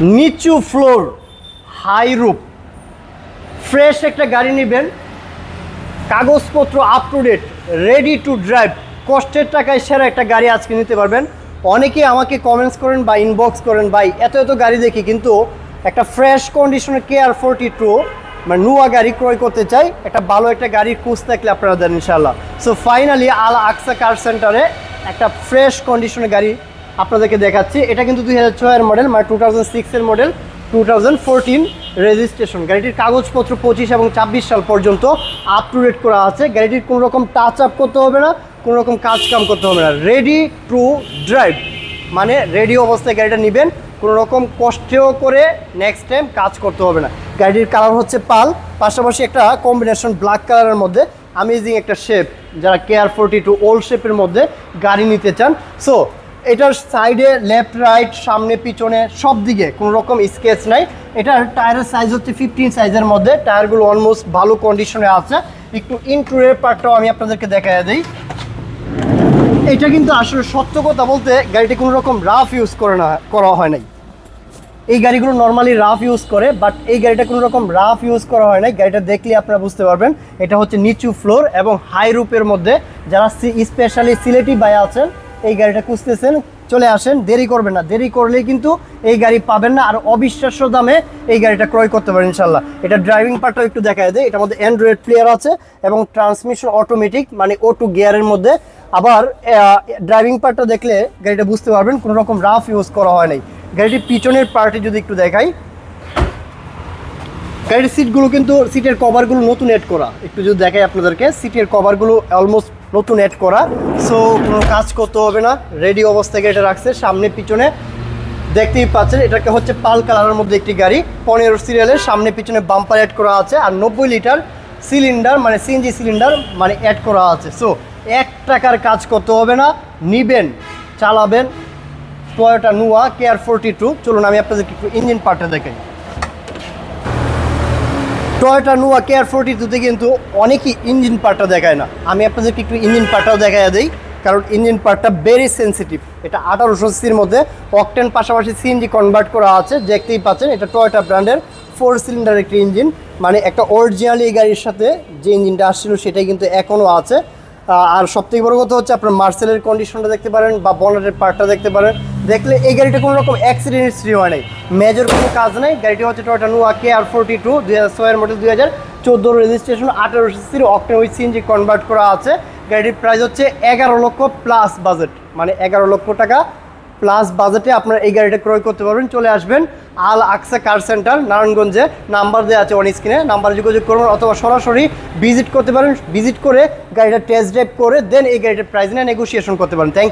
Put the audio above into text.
নিচু floor high roof fresh একটা গাড়ি নেবেন, কাগজপত্র up to date, ready to drive, কষ্টের টাকায় সেরা একটা গাড়ি আজকে নিতে পারবেন। অনেকেই আমাকে কমেন্টস করেন বা ইনবক্স করেন, ভাই এত এত গাড়ি দেখি কিন্তু একটা ফ্রেশ কন্ডিশনের KR42 মানে নোয়া গাড়ি ক্রয় করতে চাই, একটা ভালো একটা গাড়ির খোঁজ থাকলে আপনারা দেন ইনশাল্লাহ। সো ফাইনালি আল আকসা কার সেন্টারে একটা ফ্রেশ কন্ডিশনের গাড়ি আপনাদেরকে দেখাচ্ছি। এটা কিন্তু 2006 এর মডেল, মানে 2006 এর মডেল, 2014 রেজিস্ট্রেশন। গাড়িটির কাগজপত্র 25 এবং 24 সাল পর্যন্ত আপ টু ডেট করা আছে। গাড়িটির কোনো রকম টাচ আপ করতে হবে না, কোনো রকম কাজ কাম করতে হবে না, রেডি টু ড্রাইভ, মানে রেডি অবস্থায় গাড়িটা নেবেন, কোনো রকম কষ্টেও করে নেক্সট টাইম কাজ করতে হবে না। গাড়িটির কালার হচ্ছে পাল, পাশাপাশি একটা কম্বিনেশন ব্ল্যাক কালারের মধ্যে আমেজিং একটা শেপ, যারা KR42 ওল্ড শেপের মধ্যে গাড়ি নিতে চান। সো এটার সাইডে লেফট রাইট সামনে পিছনে সব দিকে কোনো রকম স্কেচ নাই। এটার টায়ারের সাইজ হচ্ছে 15 সাইজের মধ্যে, টায়ারগুলো অলমোস্ট ভালো কন্ডিশনে আছে। একটু ইন্টেরিয়র পার্টটাও আমি আপনাদেরকে দেখাই দিই। এটা কিন্তু আসলে সত্য কথা বলতে গাড়িটি কোনো রকম রাফ ইউজ করা হয় নাই। এই গাড়িগুলো নর্মালি রাফ ইউজ করে, বাট এই গাড়িটা কোনো রকম রাফ ইউজ করা হয় নাই। গাড়িটা দেখলে আপনারা বুঝতে পারবেন এটা হচ্ছে নিচু ফ্লোর এবং হাই রুপের মধ্যে। যারা স্পেশালি সিলেটি ভাই আছেন, এই গাড়িটা খুঁজতেছেন, চলে আসেন, দেরি করবেন না। দেরি করলেই কিন্তু এই গাড়ি পাবেন না, আর অবিশ্বাস্য দামে এই গাড়িটা ক্রয় করতে পারেন ইনশাল্লাহ। এটা ড্রাইভিং পার্টটাও একটু দেখায় দেয়। এটার মধ্যে অ্যান্ড্রয়েড প্লেয়ার আছে এবং ট্রান্সমিশন অটোমেটিক, মানে অটো গিয়ারের মধ্যে। আবার ড্রাইভিং পার্টটা দেখলে গাড়িটা বুঝতে পারবেন কোনো রকম রাফ ইউজ করা হয় নাই। গাড়িটির পিছনের পার্টে যদি একটু দেখাই, গাড়ির সিটগুলো কিন্তু সিটের কভারগুলো নতুন অ্যাড করা। একটু যদি দেখাই আপনাদেরকে, সিটের কভারগুলো অলমোস্ট নতুন অ্যাড করা। সো কোনো কাজ করতে হবে না, রেডি অবস্থায় গাড়িটা রাখছে। সামনে পিছনে দেখতেই পাচ্ছেন, এটাকে হচ্ছে পাল কালারের মধ্যে একটি গাড়ি, 15 সিরিয়ালের, সামনে পিছনে বাম্পার অ্যাড করা আছে, আর 90 লিটার সিলিন্ডার মানে CNG সিলিন্ডার মানে অ্যাড করা আছে। সো 1 টাকার কাজ করতে হবে না, নিবেন, চালাবেন টয়োটা নোয়া KR42। চলুন আমি আপনাদেরকে একটু ইঞ্জিন পার্টটা দেখাই। টয়োটা নোয়া KR42-তে কিন্তু অনেকেই ইঞ্জিন পার্টটা দেখায় না, আমি আপনাদেরকে একটু ইঞ্জিন পার্টটাও দেখাই দিই, কারণ ইঞ্জিন পার্টটা ভেরি সেন্সিটিভ। এটা 1800 সিসির মধ্যে, অকটেন পাশাপাশি CNG কনভার্ট করা আছে। দেখতেই পাচ্ছেন এটা টয়োটা ব্র্যান্ডের 4 সিলিন্ডার একটি ইঞ্জিন, মানে একটা অরিজিনালি এই গাড়ির সাথে যে ইঞ্জিনটা আসছিল সেটাই কিন্তু এখনও আছে। আর সবথেকে বড় কথা হচ্ছে আপনার মার্সেলের কন্ডিশনটা দেখতে পারেন বা বনেটের পার্টটা দেখতে পারেন। দেখলে এই গাড়িটা কোনো রকম অ্যাক্সিডেন্ট হিস্ট্রি হয় নাই, মেজর কোনো কাজ নেই। গাড়িটি হচ্ছে টয়োটা নোয়া KR42, 2006 এর মডেল, 2014 রেজিস্ট্রেশন, 1800 সিসির, অকটেন উইথ CNG কনভার্ট করা আছে। গাড়িটির প্রাইস হচ্ছে 11 লক্ষ প্লাস বাজেট, মানে 11 লক্ষ টাকা প্লাস বাজেটে আপনারা এই গাড়িটা ক্রয় করতে পারবেন। চলে আসবেন আল আকসা কার সেন্টার, নারায়ণগঞ্জে। নাম্বার দেওয়া আছে অন স্ক্রিনে, নাম্বারে যোগাযোগ করবেন অথবা সরাসরি ভিজিট করতে পারেন। ভিজিট করে গাড়িটা টেস্ট ড্রাইভ করে দেন এই গাড়িটার প্রাইস নিয়ে নেগোসিয়েশন করতে পারেন। Thank you.